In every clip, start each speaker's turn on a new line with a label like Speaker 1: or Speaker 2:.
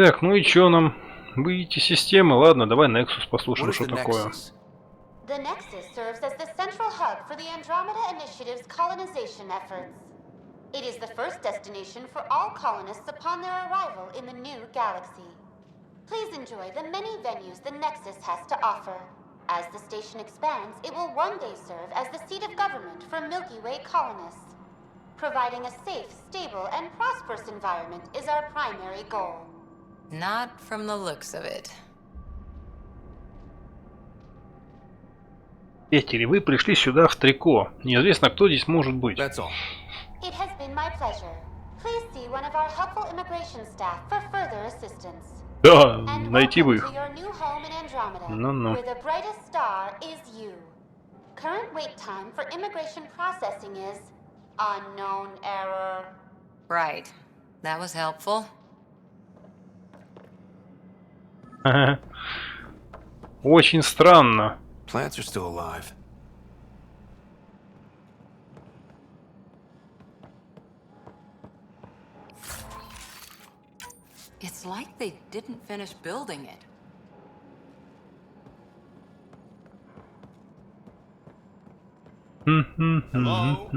Speaker 1: Так, ну и чё нам? Выйти из системы? Ладно, давай Nexus послушаем, что такое.
Speaker 2: The Nexus serves as the central hub for the Andromeda Initiative's colonization efforts. It is the first destination for all colonists upon their arrival in the new galaxy. Please enjoy the many venues the Nexus has to offer. As the station expands, it will one day serve as the seat of government for Milky Way colonists. Providing a safe, stable, and prosperous environment is our primary goal.
Speaker 3: Not from the looks of it.
Speaker 1: Петери, вы пришли сюда в трико. Неизвестно, кто здесь может быть.
Speaker 2: It has been my pleasure. Please see one of our helpful immigration staff for further assistance.
Speaker 1: Да,
Speaker 2: And
Speaker 1: найти бы
Speaker 2: welcome
Speaker 1: их.
Speaker 2: to your new home in Andromeda,
Speaker 1: Ну-ну.
Speaker 2: where the brightest star is you. Current wait time for immigration processing is unknown error.
Speaker 3: Right. That was helpful.
Speaker 1: Очень странно.
Speaker 4: Plants are still alive.
Speaker 3: It's like they didn't finish building it.
Speaker 4: Hello?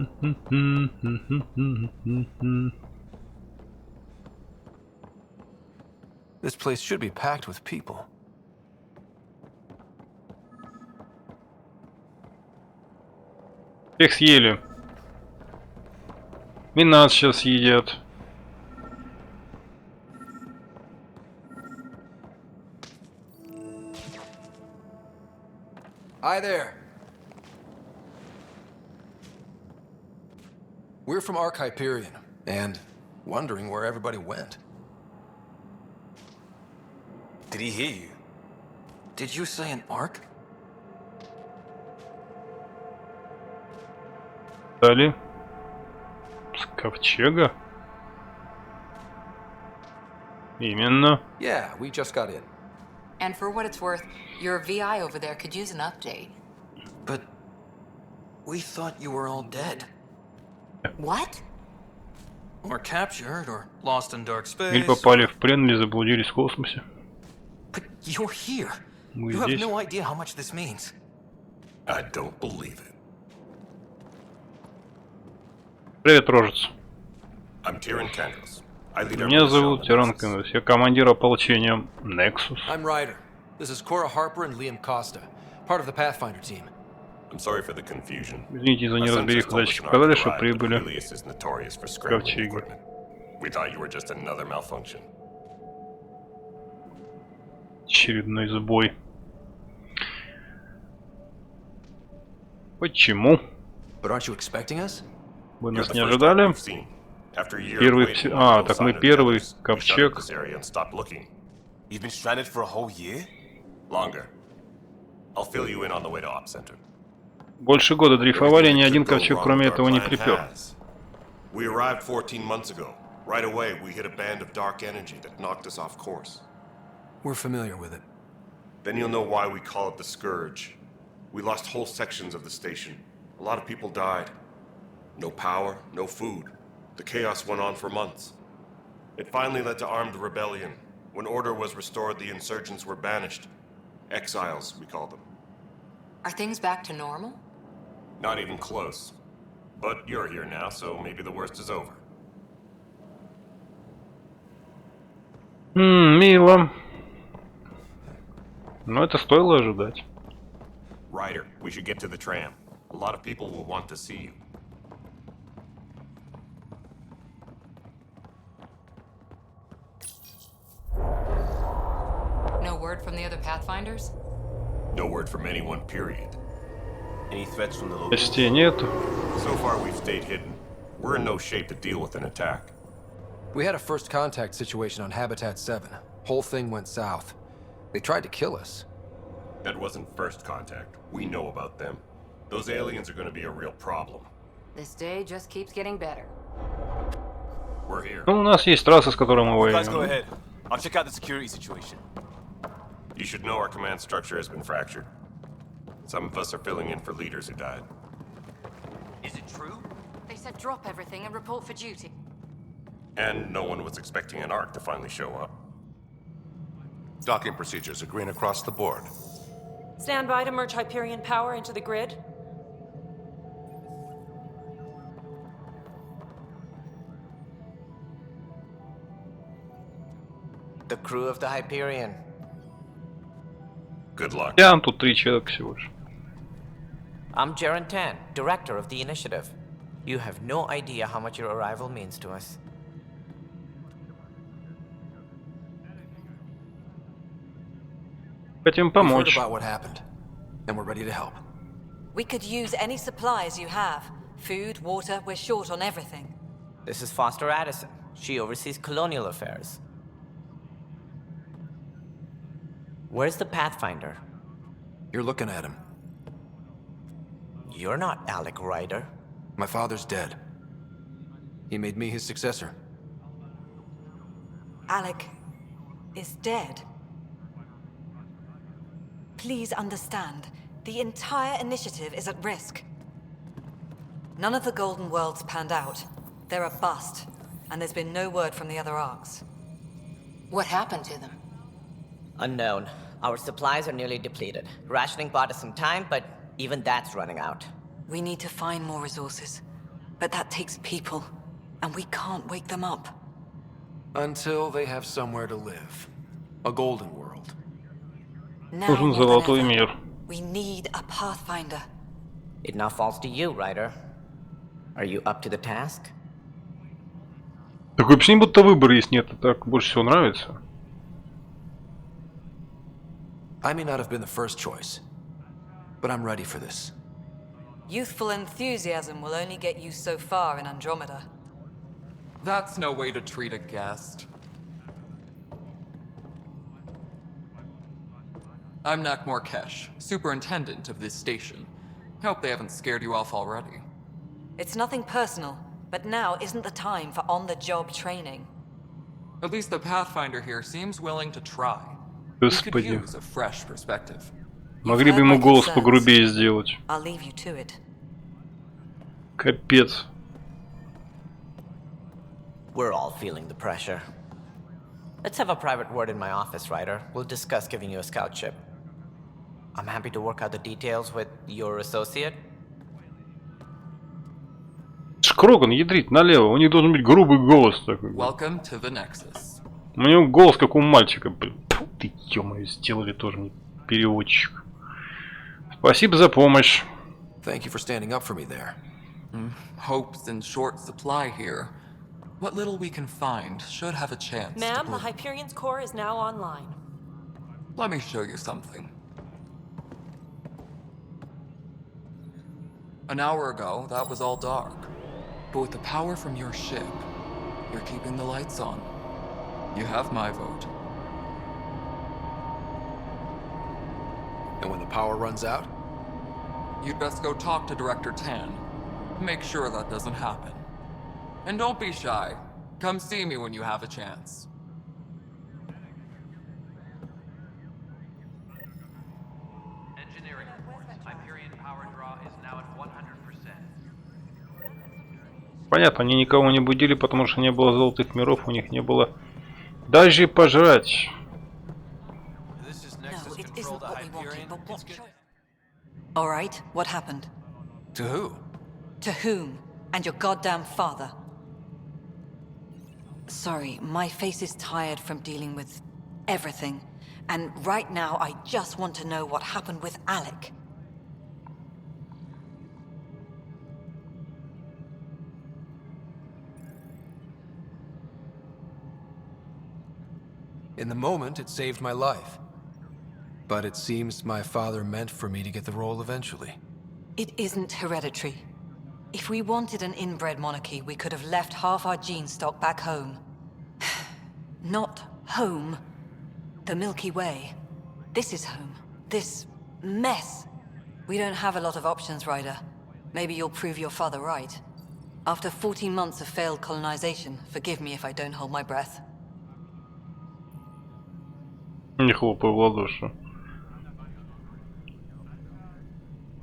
Speaker 4: This place should be packed with people.
Speaker 1: Всех съели. И нас сейчас едят.
Speaker 4: Hi there. We're from Ark Hyperion, and wondering where everybody went.
Speaker 5: Did he hear you?
Speaker 4: Did you say an Ark?
Speaker 1: Дали. С ковчега. Именно.
Speaker 4: Yeah, we just got in.
Speaker 3: And for what it's worth, your VI over there could use an update.
Speaker 4: But we thought you were all dead.
Speaker 3: What?
Speaker 4: Or captured, or lost in dark space.
Speaker 1: Или попали в плен, или заблудились в космосе.
Speaker 4: But you're here.
Speaker 1: Мы
Speaker 4: You have
Speaker 1: здесь.
Speaker 4: no idea how much this means.
Speaker 5: I don't believe it.
Speaker 1: Привет, рожец.
Speaker 5: I'm Tyrion Kandros. I lead our
Speaker 1: Меня зовут
Speaker 5: mission on
Speaker 1: Тиран
Speaker 5: Nexus.
Speaker 1: Кеннес. Я командир ополчения Nexus.
Speaker 4: I'm Ryder. This is Cora Harper and Liam Costa, part of the Pathfinder team.
Speaker 5: I'm sorry for the confusion.
Speaker 1: Извините за
Speaker 5: Our
Speaker 1: неразбериху.
Speaker 5: sensors told us
Speaker 1: Датчики
Speaker 5: an
Speaker 1: показали,
Speaker 5: Ark
Speaker 1: что
Speaker 5: arrived, but
Speaker 1: прибыли.
Speaker 5: Alias is notorious for scrambling
Speaker 1: Ковчеги.
Speaker 5: equipment. We thought you were just another malfunction.
Speaker 1: Очередной сбой. Почему?
Speaker 4: But aren't you expecting us?
Speaker 1: Вы
Speaker 5: You're
Speaker 1: нас
Speaker 5: the
Speaker 1: не
Speaker 5: first
Speaker 1: ожидали?
Speaker 5: Ark we've seen. After a year of
Speaker 1: Первый
Speaker 5: waiting,
Speaker 1: А,
Speaker 5: no
Speaker 1: так
Speaker 5: sign
Speaker 1: мы
Speaker 5: of the
Speaker 1: первый
Speaker 5: others, we shuttered
Speaker 1: ковчег.
Speaker 5: this area and stopped looking.
Speaker 6: You've been stranded for a whole year?
Speaker 5: Longer. I'll fill you in on the way to Op Center.
Speaker 1: Больше года дрейфовали, ни один
Speaker 5: Everything that could
Speaker 1: ковчег
Speaker 5: go
Speaker 1: кроме
Speaker 5: wrong with
Speaker 1: этого
Speaker 5: our
Speaker 1: не
Speaker 5: plan
Speaker 1: припер.
Speaker 5: has. We arrived 14 months ago. Right away, we hit a band of dark energy that knocked us off course.
Speaker 4: We're familiar with it.
Speaker 5: Then you'll know why we call it the Scourge. We lost whole sections of the station. A lot of people died. No power, no food. The chaos went on for months. It finally led to armed rebellion. When order was restored, the insurgents were banished. Exiles, we call them.
Speaker 3: Are things back to normal?
Speaker 5: Not even close. But you're here now, so maybe the worst is over.
Speaker 1: Мило. Но это стоило ожидать.
Speaker 5: Ryder, we should get to the tram. A lot of people will want to see you.
Speaker 3: No word from the other Pathfinders?
Speaker 5: No word from anyone, period.
Speaker 6: Any threats from the locals?
Speaker 1: Почти нету.
Speaker 5: So far, we've stayed hidden. We're in no shape to deal with an attack.
Speaker 4: We had a first contact situation on Habitat 7. Whole thing went south. They tried to kill us.
Speaker 5: That wasn't first contact. We know about them. Those aliens are going to be a real problem.
Speaker 3: This day just keeps getting better.
Speaker 5: We're here.
Speaker 1: Ну, у нас есть трасса, с которой мы
Speaker 6: You guys go
Speaker 1: воюем.
Speaker 6: ahead. I'll check out the security situation.
Speaker 5: You should know our command structure has been fractured. Some of us are filling in for leaders who died.
Speaker 6: Is it true?
Speaker 3: They said drop everything and report for duty.
Speaker 5: And no one was expecting an Ark to finally show up.
Speaker 7: Docking procedures are green across the board.
Speaker 8: Stand by to merge Hyperion power into the grid.
Speaker 9: The crew of the Hyperion.
Speaker 7: Good luck.
Speaker 1: Я тут 3 человека всего лишь.
Speaker 9: I'm Jaren Tan, director of the initiative. You have no idea how much your arrival means to us.
Speaker 1: Хотим
Speaker 4: We've heard
Speaker 1: помочь.
Speaker 4: about what happened, and we're ready to help.
Speaker 3: We could use any supplies you have. Food, water, we're short on everything.
Speaker 9: This is Foster Addison. She oversees colonial affairs. Where's the Pathfinder?
Speaker 4: You're looking at him.
Speaker 9: You're not Alec Ryder.
Speaker 4: My father's dead. He made me his successor.
Speaker 3: Alec is dead. Please understand, the entire initiative is at risk. None of the Golden Worlds panned out. They're a bust, and there's been no word from the other arcs.
Speaker 10: What happened to them?
Speaker 9: Unknown. Our supplies are nearly depleted. Rationing bought us some time, but even that's running out.
Speaker 3: We need to find more resources, but that takes people, and we can't wake them up.
Speaker 4: Until they have somewhere to live. A golden world.
Speaker 3: Now
Speaker 1: Нужен
Speaker 3: more than
Speaker 1: золотой
Speaker 3: ever,
Speaker 1: мир.
Speaker 3: we need a Pathfinder.
Speaker 9: It now falls to you, Ryder. Are you up to the task?
Speaker 1: Такое впечатление, будто выбор есть, нет, так больше всего нравится.
Speaker 4: I may not have been the first choice, but I'm ready for this.
Speaker 3: Youthful enthusiasm will only get you so far in Andromeda.
Speaker 11: That's no way to treat a guest. I'm Nak Morkesh, superintendent of this station. Hope they haven't scared you off already.
Speaker 3: It's nothing personal, but now isn't the time for on-the-job training.
Speaker 11: At least the Pathfinder here seems willing to try. We could
Speaker 1: Господи.
Speaker 11: use a fresh perspective.
Speaker 1: Могли бы ему голос погрубее сделать.
Speaker 3: I'll leave you to it.
Speaker 1: Капец.
Speaker 9: We're all feeling the pressure. Let's have a private word in my office, Ryder. We'll discuss giving you a scout ship. I'm happy to work out the details with your associate.
Speaker 1: Шкроган ядрит налево, у них должен быть грубый голос такой.
Speaker 11: Welcome to the Nexus.
Speaker 1: У него голос как у мальчика, блин. Фу, ты ё-моё, сделали тоже мне переводчик. Спасибо за помощь.
Speaker 4: Thank you for standing up for me there.
Speaker 11: Hope's in short supply here. What little we can find should have a chance to
Speaker 8: Ma'am, the
Speaker 11: bloom.
Speaker 8: Hyperion's core is now online.
Speaker 11: Let me show you something. An hour ago, that was all dark. But with the power from your ship, you're keeping the lights on. You have my vote.
Speaker 4: And when the power runs out?
Speaker 11: You'd best go talk to Director Tan. Make sure that doesn't happen. And don't be shy. Come see me when you have a chance.
Speaker 12: Engineering reports. Hyperion power draw is now at 100%.
Speaker 1: Понятно, они никого не будили, потому что не было золотых миров, у них не было даже пожрать.
Speaker 3: No, it isn't what we wanted, but what choice? All right, what happened?
Speaker 4: To who?
Speaker 3: To whom? And your goddamn father. Sorry, my face is tired from dealing with everything. And right now, I just want to know what happened with Alec.
Speaker 4: In the moment, it saved my life. But it seems my father meant for me to get the role eventually.
Speaker 3: It isn't hereditary. If we wanted an inbred monarchy, we could have left half our gene stock back home. Not home. The Milky Way. This is home. This mess. We don't have a lot of options, Ryder. Maybe you'll prove your father right. After 14 months of failed colonization, forgive me if I don't hold my breath.
Speaker 1: Не хлопай в ладоши.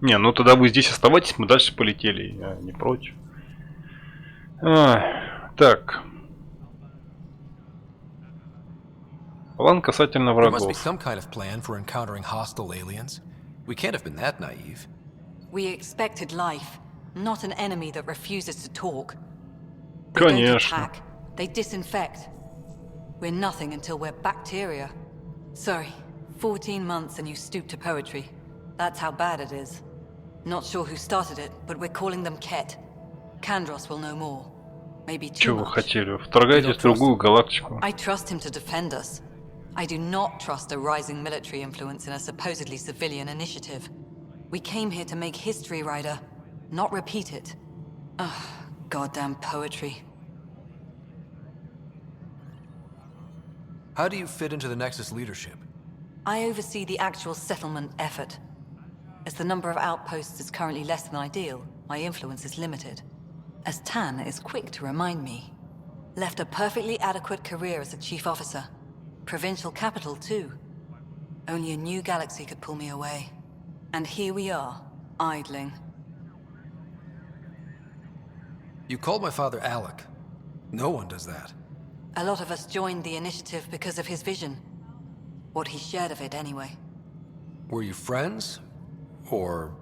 Speaker 1: Не, ну тогда вы здесь оставайтесь, мы дальше полетели. Я не против. Так. План касательно
Speaker 4: There must be
Speaker 1: врагов.
Speaker 4: some kind of plan for encountering hostile aliens. We can't have been that naive.
Speaker 3: We expected life, not an enemy that refuses to talk. They don't
Speaker 1: Конечно.
Speaker 3: attack, they disinfect. We're nothing until we're bacteria. Sorry, 14 months and you stoop to poetry. That's how bad it is. Not sure who started it, but we're calling them Ket. Kandros will know more. Maybe too
Speaker 1: Чего вы
Speaker 3: much.
Speaker 1: хотели? Вторгайтесь в другую галактику.
Speaker 3: I trust him to defend us. I do not trust a rising military influence in a supposedly civilian initiative. We came here to make history, Ryder, not repeat it. Ugh, goddamn poetry.
Speaker 4: How do you fit into the Nexus leadership?
Speaker 3: I oversee the actual settlement effort. As the number of outposts is currently less than ideal, my influence is limited. As Tan is quick to remind me. Left a perfectly adequate career as a chief officer. Provincial capital, too. Only a new galaxy could pull me away. And here we are, idling.
Speaker 4: You called my father Alec. No one does that.
Speaker 3: A lot of us joined the initiative because of his vision. What he shared of it, anyway.
Speaker 4: Were you friends? Or...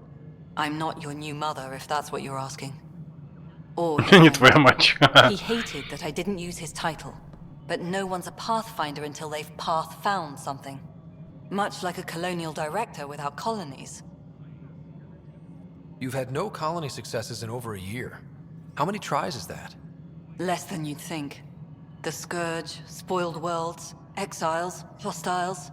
Speaker 3: I'm not your new mother, if that's what you're asking. Or
Speaker 1: Не твоя мать.
Speaker 3: he hated that I didn't use his title. But no one's a pathfinder until they've path-found something. Much like a colonial director without colonies.
Speaker 4: You've had no colony successes in over a year. How many tries is that?
Speaker 3: Less than you'd think. The Scourge, spoiled worlds, exiles, hostiles.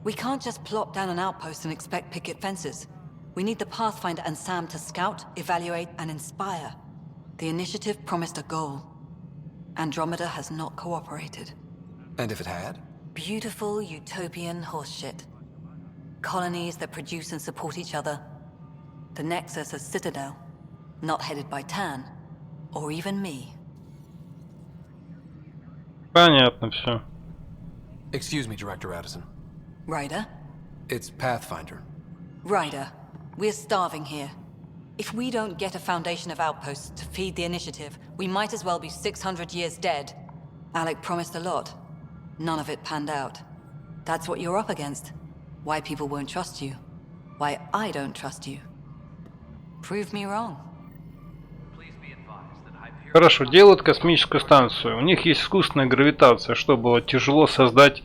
Speaker 3: We can't just plop down an outpost and expect picket fences. We need the Pathfinder and Sam to scout, evaluate, and inspire. The initiative promised a goal. Andromeda has not cooperated.
Speaker 4: And if it had?
Speaker 3: Beautiful utopian horseshit. Colonies that produce and support each other. The Nexus as Citadel. Not headed by Tan. Or even me.
Speaker 1: Понятно все.
Speaker 4: Excuse me, Director Addison.
Speaker 3: Ryder?
Speaker 4: It's Pathfinder.
Speaker 3: Ryder, we're starving here. If we don't get a foundation of outposts to feed the initiative, we might as well be 600 years dead. Alec promised a lot. None of it panned out. That's what you're up against. Why people won't trust you. Why I don't trust you. Prove me wrong.
Speaker 12: Please be advised that Hyperion...
Speaker 1: Хорошо, делают космическую станцию. У них есть искусственная гравитация, что было тяжело создать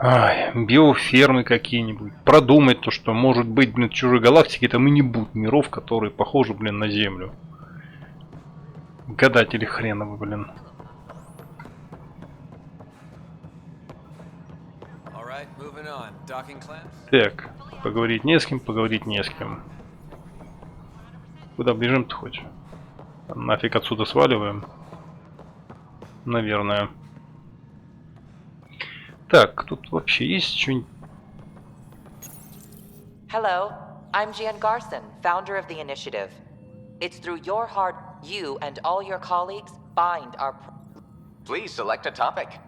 Speaker 1: биофермы какие-нибудь. Продумать то, что может быть, блин, в чужой галактике там и не будет миров, которые похожи, блин, на Землю. Гадатели хреновы, блин. Так, поговорить не с кем, поговорить не с кем. Куда бежим-то хоть? Нафиг отсюда сваливаем. Наверное. Так, тут вообще есть что-нибудь?
Speaker 13: Hello, I'm Jan Garson, founder of the initiative. It's through your hard you and all your colleagues bind our...
Speaker 6: Please select a topic.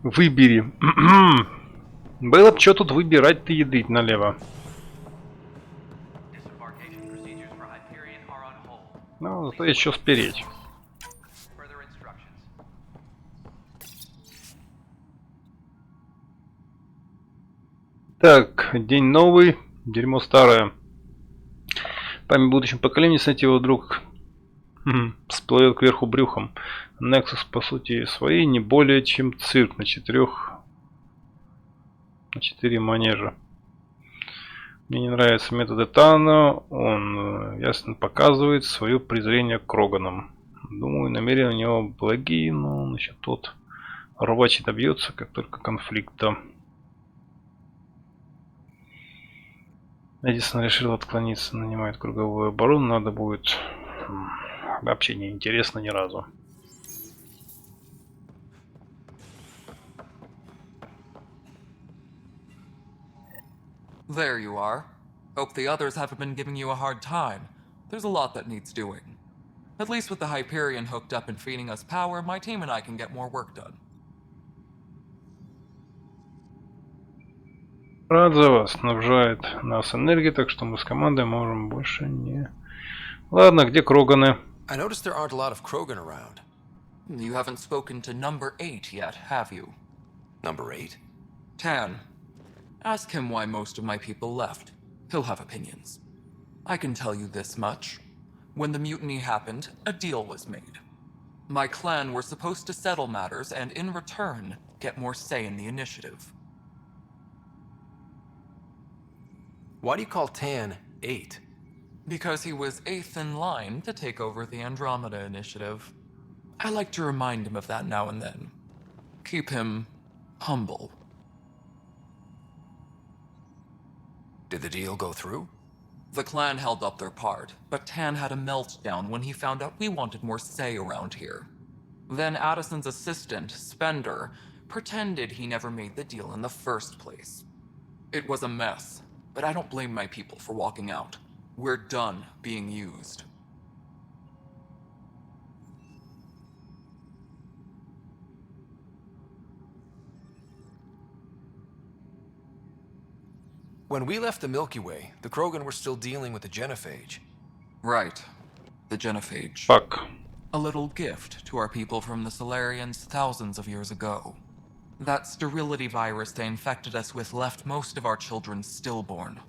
Speaker 1: Выбери. Было бы что тут выбирать-то еды налево.
Speaker 12: Disembarkation procedures for Hyperion are on hold.
Speaker 1: Ну, зато есть что спереть.
Speaker 12: Further instructions.
Speaker 1: Так, день новый, дерьмо старое. Память будущем поколениям, кстати, его вдруг всплывет кверху брюхом. Nexus, по сути своей, не более чем цирк на 4 манежа. Мне не нравятся методы Тана, он ясно показывает свое презрение к Кроганам. Думаю, намерения у него благие, но насчет тот рвачий добьется, как только конфликта. Эдисон решил отклониться, нанимает круговую оборону, надо будет... Вообще не интересно ни разу.
Speaker 11: There you are. Hope the others haven't been giving you a hard time. There's a lot that needs doing. At least with the Hyperion hooked up and feeding us power, my team and I can get more work done.
Speaker 1: Рад за вас, снабжает нас энергией, так что мы с командой можем больше не... Ладно, где Кроганы?
Speaker 4: I noticed there aren't a lot of Krogan around.
Speaker 11: You haven't spoken to number 8 yet, have you?
Speaker 4: Number 8?
Speaker 11: Tan. Ask him why most of my people left. He'll have opinions. I can tell you this much. When the mutiny happened, a deal was made. My clan were supposed to settle matters and, in return, get more say in the initiative.
Speaker 4: Why do you call Tan 8?
Speaker 11: Because he was 8th in line to take over the Andromeda initiative. I like to remind him of that now and then. Keep him humble.
Speaker 4: Did the deal go through?
Speaker 11: The clan held up their part, but Tan had a meltdown when he found out we wanted more say around here. Then Addison's assistant, Spender, pretended he never made the deal in the first place. It was a mess, but I don't blame my people for walking out. We're done being used.
Speaker 4: When we left the Milky Way, the Krogan were still dealing with the genophage.
Speaker 11: Right. The genophage.
Speaker 1: Fuck.
Speaker 11: A little gift to our people from the Solarians thousands of years ago. That sterility virus they infected us with left most of our children stillborn.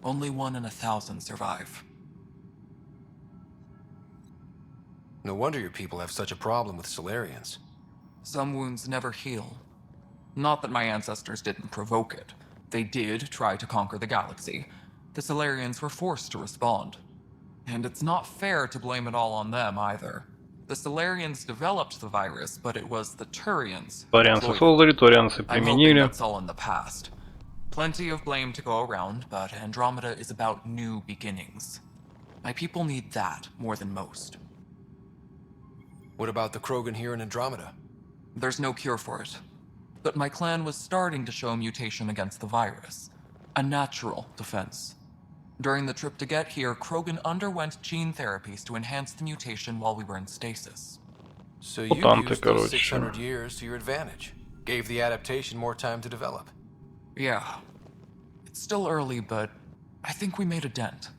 Speaker 11: Only 1 in 1,000 survive.
Speaker 4: No wonder your people have such a problem with Solarians.
Speaker 11: Some wounds never heal. Not that my ancestors didn't provoke it. They did try to conquer the galaxy. The Solarians were forced to respond. And it's not fair to blame it all on them either. The Solarians developed the virus, but it was the Turians.
Speaker 1: Торианцы создали, торианцы
Speaker 11: I'm hoping
Speaker 1: применили.
Speaker 11: that's all in the past. Plenty of blame to go around, but Andromeda is about new beginnings. My people need that more than most.
Speaker 4: What about the Krogan here in Andromeda?
Speaker 11: There's no cure for it. But my clan was starting to show mutation against the virus. A natural defense. During the trip to get here, Krogan underwent gene therapies to enhance the mutation while we were in stasis.
Speaker 4: So you
Speaker 1: Мутанты,
Speaker 4: used those
Speaker 1: короче.
Speaker 4: 600 years to your advantage. Gave the adaptation more time to develop.
Speaker 11: Yeah. It's still early, but I think we made a dent.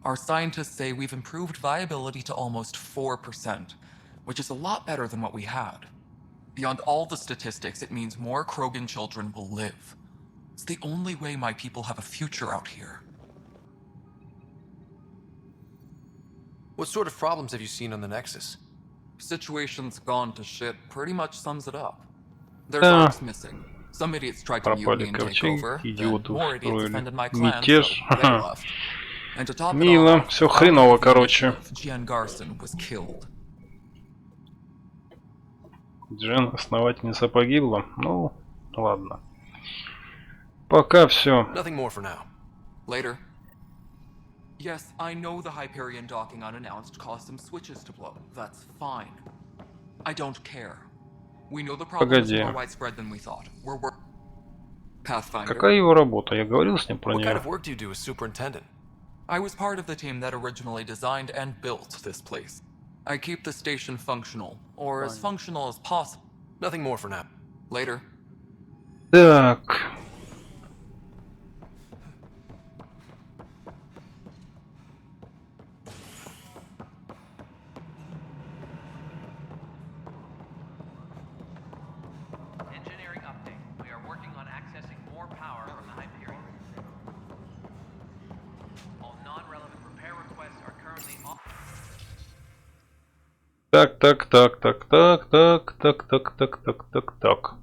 Speaker 11: Our scientists say we've improved viability to almost 4%, which is a lot better than what we had. Beyond all the statistics, it means more Krogan children will live. It's the only way my people have a future out here.
Speaker 4: What sort of problems have you seen on the Nexus?
Speaker 11: Situation's gone to shit pretty much sums it up. There's
Speaker 1: Да.
Speaker 11: arcs missing. Some idiots tried to
Speaker 1: Пропали
Speaker 11: mutiny and take
Speaker 1: ковчеги,
Speaker 11: over, then
Speaker 1: идиоты
Speaker 11: more idiots
Speaker 1: устроили
Speaker 11: defended my clan, so
Speaker 1: мятеж.
Speaker 11: they left. And to top it
Speaker 1: Мило,
Speaker 11: off,
Speaker 1: все
Speaker 11: the
Speaker 1: хреново,
Speaker 11: founder of the
Speaker 1: короче.
Speaker 11: initiative, Gian Garson, was killed.
Speaker 1: Джен, основательница, погибла. Ну, ладно. Пока все.
Speaker 4: Nothing more for now.
Speaker 11: Later. Yes, I know the Hyperion docking unannounced caused some switches to blow. That's fine. I don't care. We know the problem is
Speaker 1: Погоди.
Speaker 11: more widespread than we thought. We're Pathfinder.
Speaker 1: Какая его работа? Я говорил с ним про
Speaker 4: What kind
Speaker 1: нее.
Speaker 4: of work do you do as superintendent?
Speaker 11: I was part of the team that originally designed and built this place. I keep the station functional, or as functional as possible.
Speaker 4: Nothing more for now.
Speaker 11: Later.
Speaker 1: Так.
Speaker 12: Engineering update. We are working on accessing more power from the Hyperion. All non-relevant repair requests are currently off.
Speaker 1: Так, так, так, так, так, так, так, так, так, так, так, так.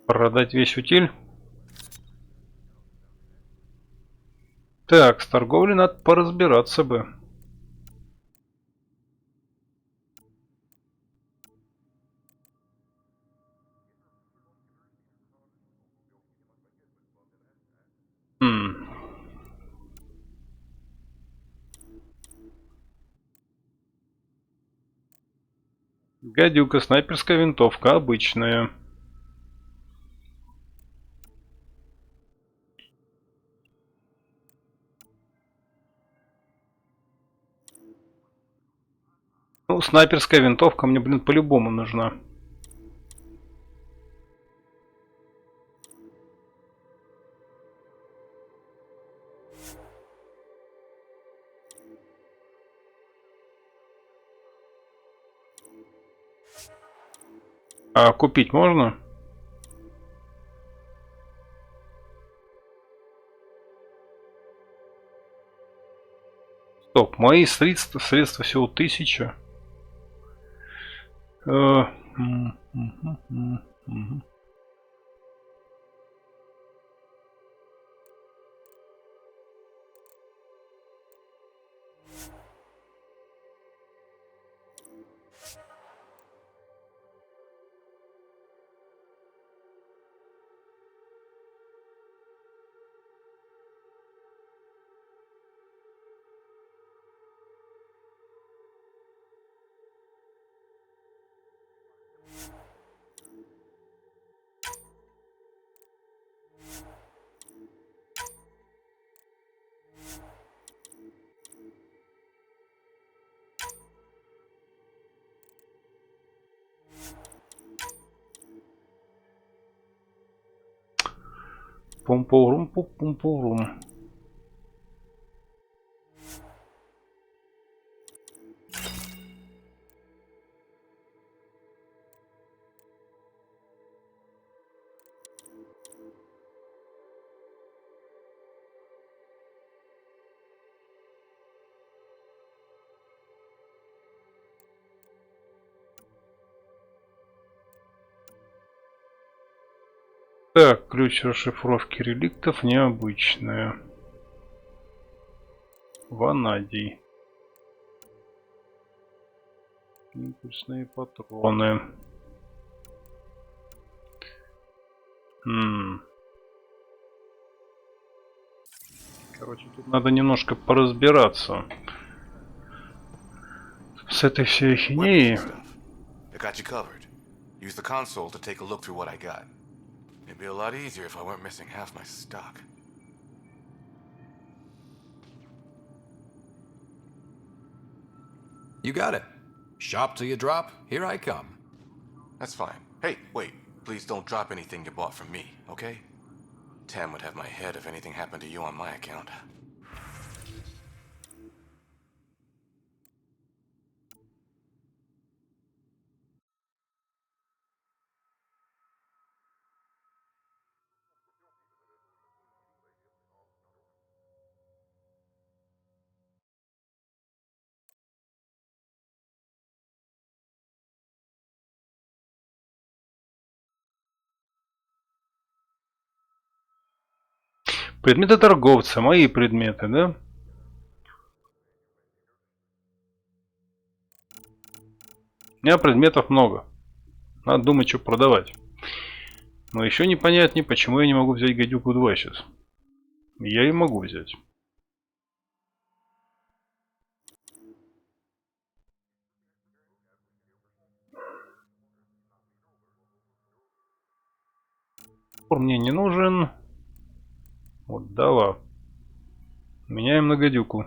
Speaker 1: Продать весь утиль. Так, с торговлей надо поразбираться бы. Гадюка, снайперская винтовка, обычная. Ну, снайперская винтовка мне, блин, по-любому нужна. А купить можно? Стоп, мои средства всего 1000. Пум-пурум, пум-пурум. Так, ключ расшифровки реликтов необычная. Ванадий. Импульсные патроны. Короче, тут надо немножко поразбираться с этой всей ахинеей.
Speaker 7: I got you covered. Use the console to take a look through what I got. It'd be a lot easier if I weren't missing half my stock.
Speaker 4: You got it. Shop till you drop. Here I come.
Speaker 7: That's fine. Hey, wait. Please don't drop anything you bought from me, okay? Tam would have my head if anything happened to you on my account.
Speaker 1: Предметы торговца. Мои предметы, да? У меня предметов много. Надо думать, что продавать. Но еще непонятнее, почему я не могу взять гадюку 2 сейчас. Я ее могу взять. Мне не нужен. Вот, дала. Меняем на гадюку.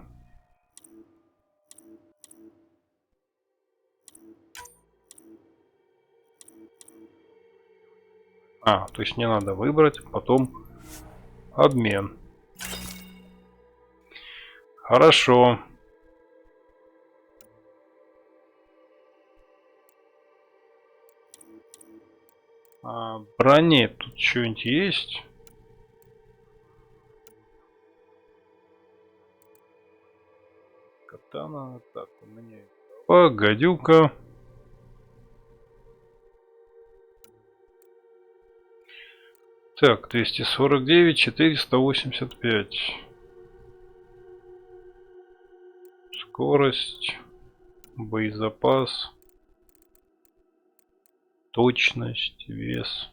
Speaker 1: А, то есть мне надо выбрать, потом обмен. Хорошо. А, брони тут что-нибудь есть? Катана. Так, у меня... О, гадюка. Так, 249, 485. Скорость, боезапас, точность, вес.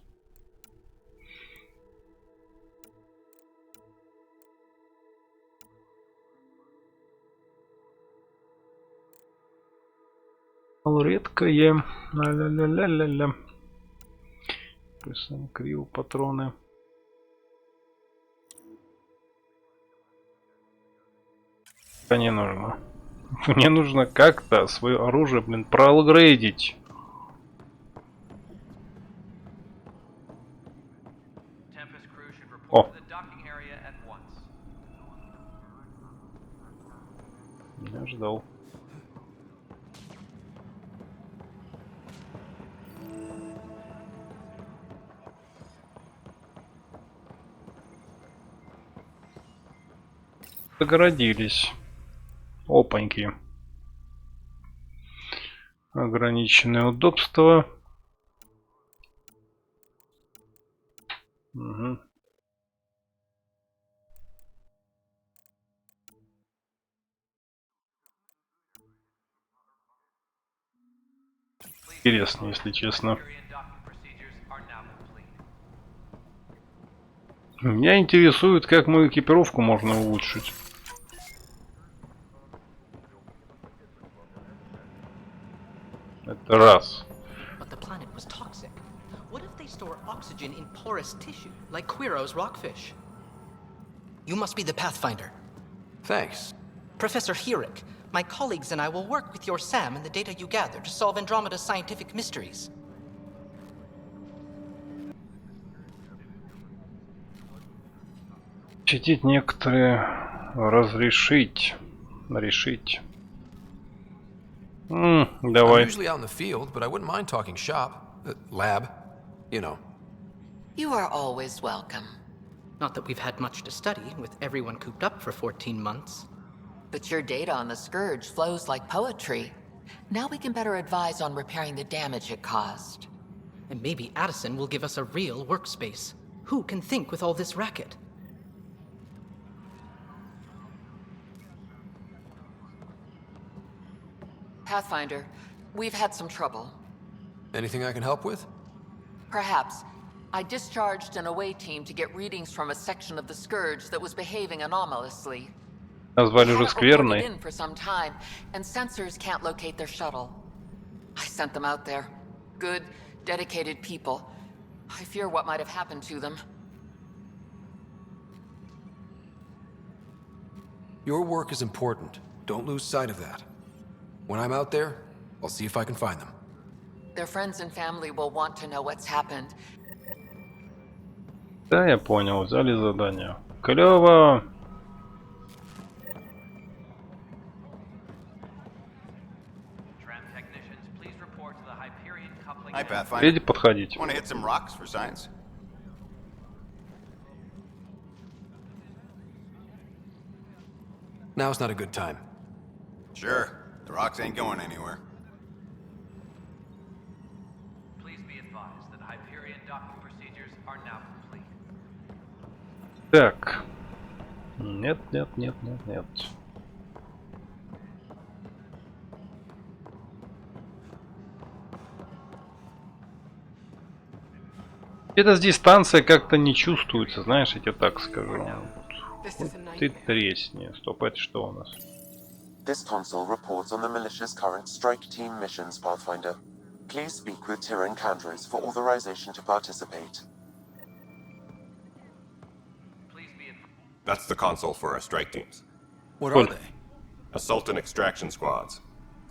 Speaker 1: Редкое. Ля-ля-ля-ля-ля-ля. Криво патроны. Не нужно. Мне нужно как-то свое оружие, блин, проапгрейдить. О. Я ждал. Загородились. Опаньки. Ограниченное удобство. Угу. Интересно, если честно. Меня интересует, как мою экипировку можно улучшить. Это раз.
Speaker 14: But the planet was toxic. What if they store oxygen in porous tissue, like Quiro's rockfish? You must be the Pathfinder.
Speaker 4: Thanks.
Speaker 14: Professor Herrick, my colleagues and I will work with your Sam and the data you gather to solve Andromeda's scientific mysteries.
Speaker 1: Защитить некоторые, разрешить, решить.
Speaker 4: I'm
Speaker 1: Давай.
Speaker 4: usually out in the field, but I wouldn't mind talking shop. Lab. You know.
Speaker 10: You are always welcome.
Speaker 14: Not that we've had much to study, with everyone cooped up for 14 months.
Speaker 10: But your data on the Scourge flows like poetry. Now we can better advise on repairing the damage it caused.
Speaker 14: And maybe Addison will give us a real workspace. Who can think with all this racket?
Speaker 10: Pathfinder, we've had some trouble.
Speaker 4: Anything I can help with?
Speaker 10: Perhaps. I discharged an away team to get readings from a section of the Scourge that was behaving anomalously.
Speaker 1: Назвали
Speaker 10: They
Speaker 1: уже
Speaker 10: haven't reported
Speaker 1: скверной.
Speaker 10: in for some time, and sensors can't locate their shuttle. I sent them out there. Good, dedicated people. I fear what might have happened to them.
Speaker 4: Your work is important. Don't lose sight of that. When I'm out there, I'll see if I can find them.
Speaker 10: Their friends and family will want to know what's happened.
Speaker 1: Да, я понял. Взяли задание. Клево.
Speaker 15: Hi, Pathfinder.
Speaker 1: Леди, подходить.
Speaker 15: Want to hit some rocks for science?
Speaker 4: Now's not a good time.
Speaker 15: Sure. The rocks ain't going anywhere.
Speaker 12: Please be advised that Hyperion docking procedures are now complete.
Speaker 1: Так. Нет, нет, нет, нет, нет. Это здесь станция как-то не чувствуется, знаешь, я тебе так скажу. Вот ты тресни. Стоп, это что у нас?
Speaker 16: This console reports on the militia's current strike team missions, Pathfinder. Please speak with Tyrion Candros for authorization to participate.
Speaker 5: That's the console for our strike teams.
Speaker 4: What are they?
Speaker 5: Assault and extraction squads.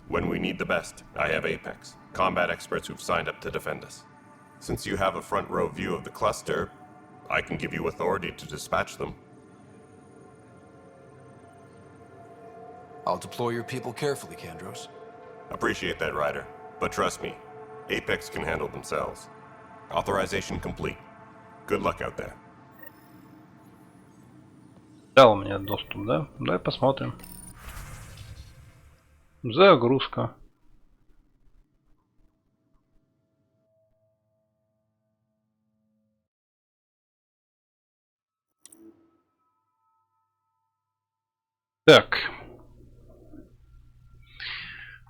Speaker 5: When we need the best, I have Apex, combat experts who've signed up to defend us. Since you have a front row view of the cluster, I can give you authority to dispatch them.
Speaker 4: I'll deploy your people carefully, Candros.
Speaker 5: Appreciate that, Ryder. But trust me, Apex can handle themselves. Authorization complete. Good luck out there.
Speaker 1: Дал мне доступ, да? Давай посмотрим. Загрузка. Так.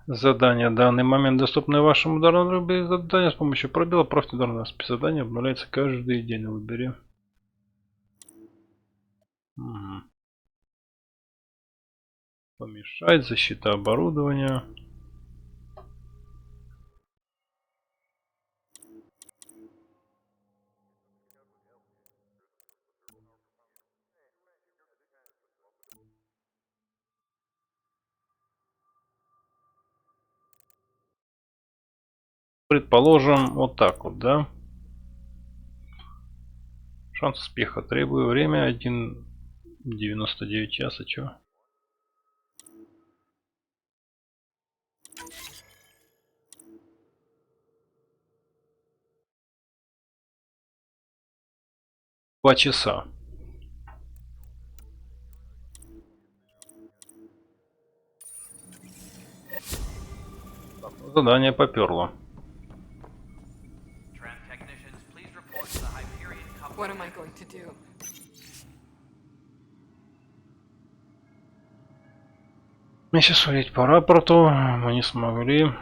Speaker 1: Задание. В данный момент доступны вашему ударному без задания с помощью пробела. Профиль ударного спецзадания обновляется каждый день. Выбери. Угу. Помешать. Защита оборудования. Предположим, вот так вот, да? Шанс успеха. Требую время 1,99 часа. Чё? Два часа. Задание поперло.
Speaker 10: What am I going to do?
Speaker 1: Если судить по рапорту, мы не смогли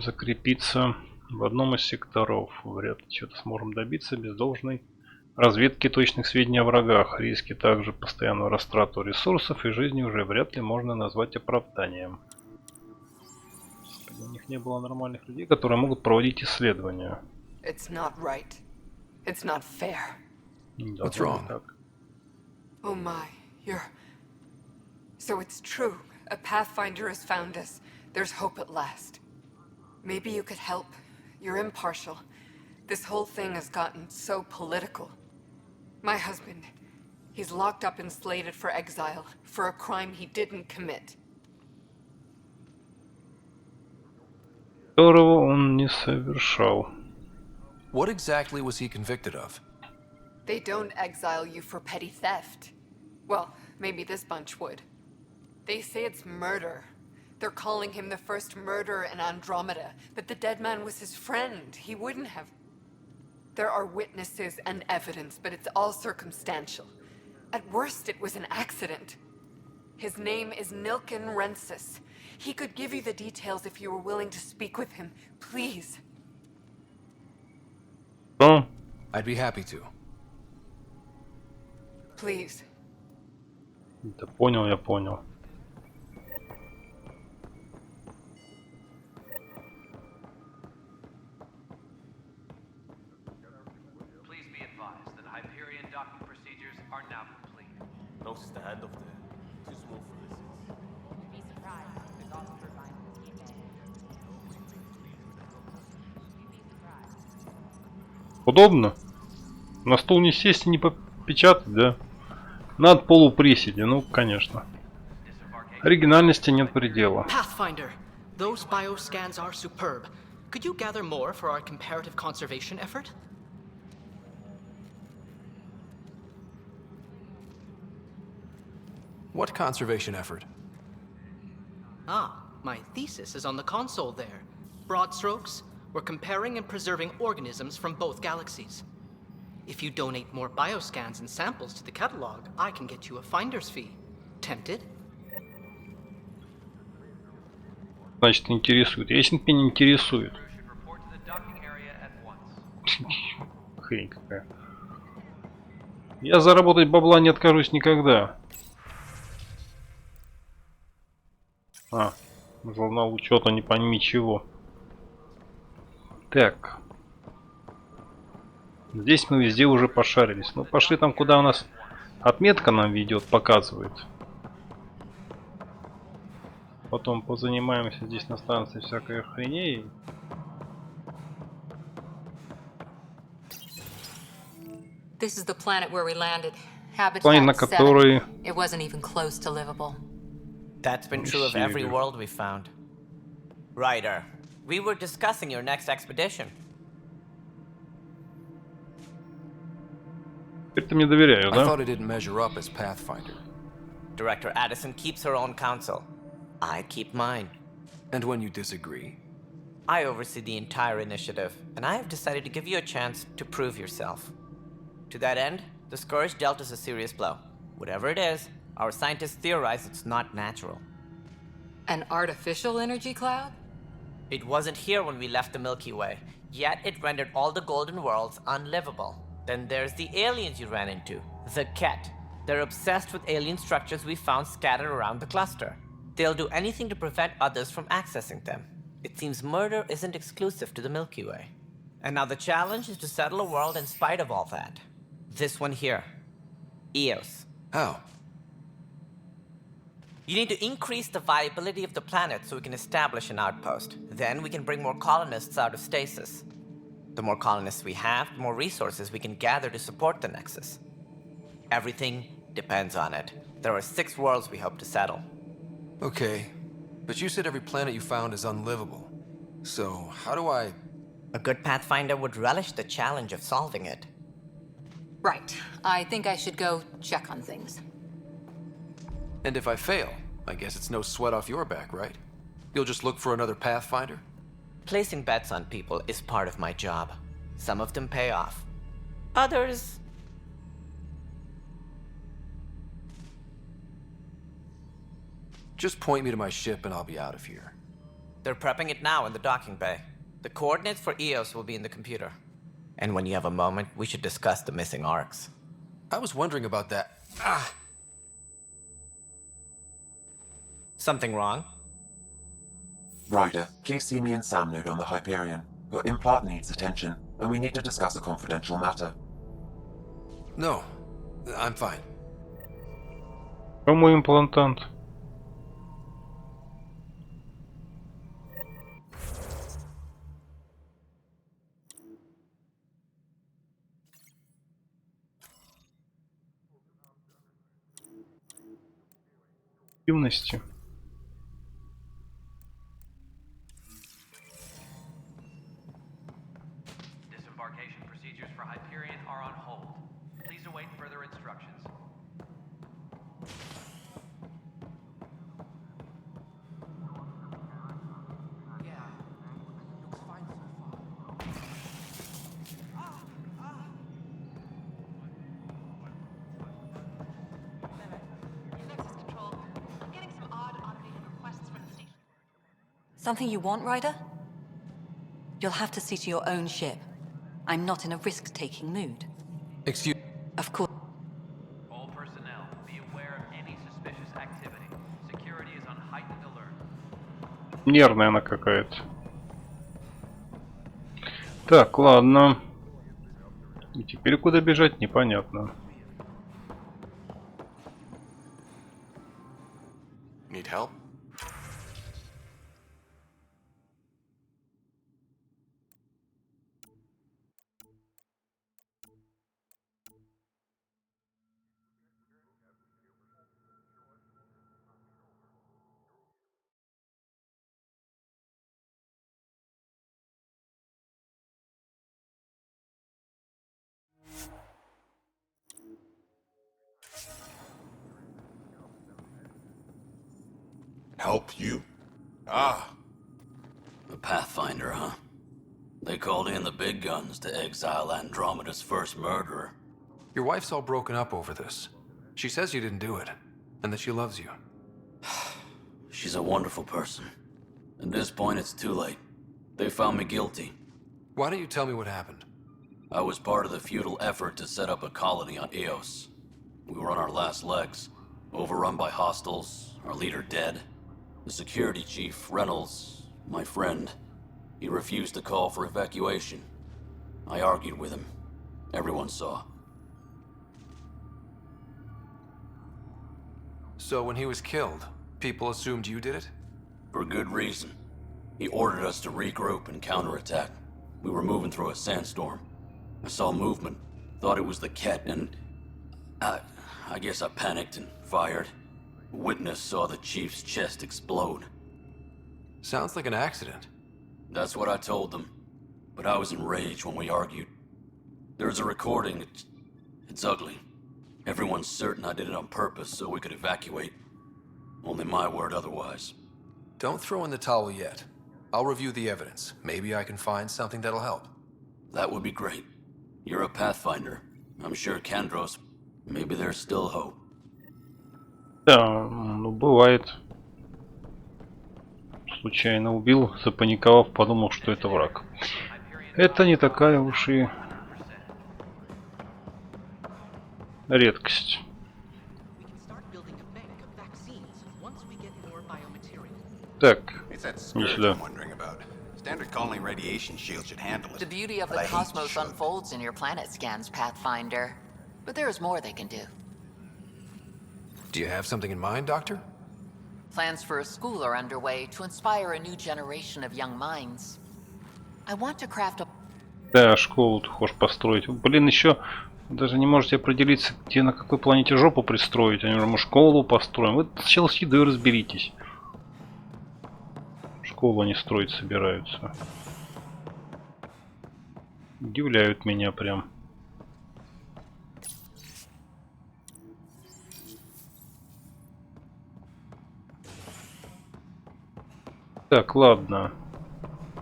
Speaker 1: закрепиться в одном из секторов. Вряд ли что-то сможем добиться без должной разведки точных сведений о врагах. Риски также постоянную растрату ресурсов и жизни уже вряд ли можно назвать оправданием. У них не было нормальных людей, которые могут проводить исследования.
Speaker 10: It's not right. It's not fair.
Speaker 4: What's wrong?
Speaker 10: Oh my, you're... So it's true. A Pathfinder has found us. There's hope at last. Maybe you could help. You're impartial. This whole thing has gotten so political. My husband, he's locked up and slated for exile for a crime he didn't commit.
Speaker 1: Которого он не совершал.
Speaker 4: What exactly was he convicted of?
Speaker 10: They don't exile you for petty theft. Well, maybe this bunch would. They say it's murder. They're calling him the first murderer in Andromeda, but the dead man was his friend. He wouldn't have... There are witnesses and evidence, but it's all circumstantial. At worst, it was an accident. His name is Nilken Rensis. He could give you the details if you were willing to speak with him. Please.
Speaker 1: Oh.
Speaker 4: I'd be happy to.
Speaker 10: Please.
Speaker 1: Да понял, я понял.
Speaker 12: Please be advised that Hyperion docking procedures are now complete.
Speaker 17: Notice the hand up there. Too small for this.
Speaker 18: You'd be surprised. There's also turbines in the steam bay. You'd be surprised.
Speaker 1: Удобно? На стул не сесть и не попечатать, да? Над полуприседе, ну, конечно. Оригинальности нет предела.
Speaker 14: Pathfinder, those bioscans are superb. Could you gather more for our comparative conservation effort?
Speaker 4: What conservation effort?
Speaker 14: Ah, my thesis is on the console there. Broad strokes, we're comparing and preserving organisms from both galaxies. If you donate more bioscans and samples to the catalog, I can get you a finder's fee. Tempted?
Speaker 1: Значит, интересует. Ясен пень интересует. Хрень какая. Я заработать бабла не откажусь никогда. Журнал учета, не пойми чего. Так. Здесь мы везде уже пошарились. Ну, пошли там, куда у нас отметка нам ведет, показывает. Потом позанимаемся здесь на станции всякой хреней.
Speaker 3: This is the planet where we landed.
Speaker 1: Планета, на
Speaker 3: Habitat 7.
Speaker 1: которой...
Speaker 3: It wasn't even close to livable.
Speaker 9: That's been true of every world we found. Ryder, we were discussing your next expedition.
Speaker 1: Теперь ты мне доверяешь,
Speaker 4: I
Speaker 1: да?
Speaker 4: thought it didn't measure up as Pathfinder.
Speaker 9: Director Addison keeps her own counsel. I keep mine.
Speaker 4: And when you disagree?
Speaker 9: I oversee the entire initiative, and I have decided to give you a chance to prove yourself. To that end, the Scourge dealt us a serious blow. Whatever it is, our scientists theorize it's not natural.
Speaker 3: An artificial energy cloud?
Speaker 9: It wasn't here when we left the Milky Way, yet it rendered all the golden worlds unlivable. Then there's the aliens you ran into, the Ket. They're obsessed with alien structures we found scattered around the cluster. They'll do anything to prevent others from accessing them. It seems murder isn't exclusive to the Milky Way. And now the challenge is to settle a world in spite of all that. This one here. Eos.
Speaker 4: How?
Speaker 9: You need to increase the viability of the planet so we can establish an outpost. Then we can bring more colonists out of stasis. The more colonists we have, the more resources we can gather to support the Nexus. Everything depends on it. There are 6 worlds we hope to settle.
Speaker 4: Okay, but you said every planet you found is unlivable. So, how do I...
Speaker 9: A good Pathfinder would relish the challenge of solving it.
Speaker 3: Right. I think I should go check on things.
Speaker 4: And if I fail, I guess it's no sweat off your back, right? You'll just look for another Pathfinder?
Speaker 9: Placing bets on people is part of my job. Some of them pay off. Others...
Speaker 4: Just point me to my ship and I'll be out of here.
Speaker 9: They're prepping it now in the docking bay. The coordinates for EOS will be in the computer. And when you have a moment, we should discuss the missing arcs.
Speaker 4: I was wondering about that. Ah!
Speaker 9: Something wrong?
Speaker 16: Ryder, please see me and Sam Node on the Hyperion. Your implant needs attention, and we need to discuss a confidential matter.
Speaker 4: No, I'm fine.
Speaker 1: Кому имплантант? Активности.
Speaker 12: Disembarkation procedures for Hyperion are on hold. Please await further instructions.
Speaker 3: Something you want, Ryder? You'll have to see to your own ship. I'm not in a risk-taking mood.
Speaker 4: Excuse...
Speaker 3: Of course.
Speaker 12: All personnel, be aware of any suspicious activity. Security is on heightened alert.
Speaker 1: Нервная она какая-то. Так, ладно. И теперь куда бежать, непонятно.
Speaker 7: Need help?
Speaker 19: Help you? Ah.
Speaker 20: The Pathfinder, huh? They called in the big guns to exile Andromeda's first murderer.
Speaker 4: Your wife's all broken up over this. She says you didn't do it, and that she loves you.
Speaker 20: She's a wonderful person. At this point, it's too late. They found me guilty.
Speaker 4: Why don't you tell me what happened?
Speaker 20: I was part of the futile effort to set up a colony on Eos. We were on our last legs, overrun by hostiles, our leader dead. The security chief, Reynolds, my friend, he refused to call for evacuation. I argued with him. Everyone saw.
Speaker 4: So when he was killed, people assumed you did it?
Speaker 20: For good reason. He ordered us to regroup and counterattack. We were moving through a sandstorm. I saw movement, thought it was the Ket, and I guess I panicked and fired. Witness saw the chief's chest explode.
Speaker 4: Sounds like an accident.
Speaker 20: That's what I told them. But I was enraged when we argued. There's a recording. It's ugly. Everyone's certain I did it on purpose so we could evacuate. Only my word otherwise.
Speaker 4: Don't throw in the towel yet. I'll review the evidence. Maybe I can find something that'll help.
Speaker 20: That would be great. You're a Pathfinder. I'm sure Kandros... Maybe there's still hope.
Speaker 1: Да, ну бывает. Случайно убил, запаниковав, подумал, что это враг. Это не такая уж и редкость. Так, не сюда.
Speaker 15: Standard colony radiation shield should handle it.
Speaker 13: The beauty of the cosmos unfolds in your planet scans, Pathfinder. But there is more they can do.
Speaker 4: Do you have something in mind, Doctor?
Speaker 13: Plans for a school are underway to inspire a new generation of young minds. I want to craft a...
Speaker 1: Да, школу ты хочешь построить. Блин, еще даже не можете определиться, где на какой планете жопу пристроить. Они уже, мы школу построим. Вы сначала с едой разберитесь. Школу они строить собираются. Удивляют меня прям. Так, ладно.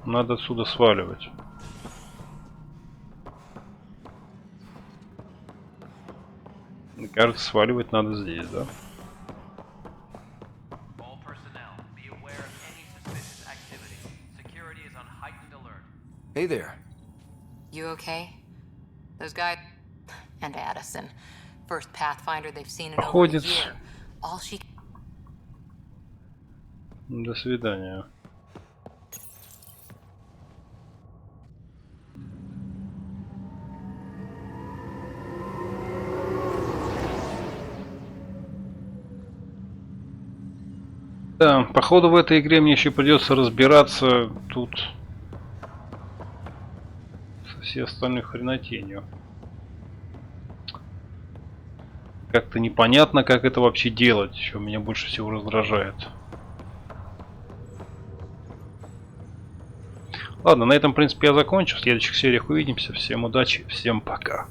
Speaker 1: Надо отсюда сваливать. Мне кажется, сваливать надо здесь, да?
Speaker 4: Hey there.
Speaker 13: You okay? Those guys... And Addison. First Pathfinder they've seen in over a
Speaker 1: Проходит.
Speaker 13: year. All she...
Speaker 1: До свидания. Да, походу в этой игре мне еще придется разбираться тут со всей остальной хренотенью. Как-то непонятно, как это вообще делать, что меня больше всего раздражает. Ладно, на этом, в принципе, я закончу. В следующих сериях увидимся. Всем удачи, всем пока.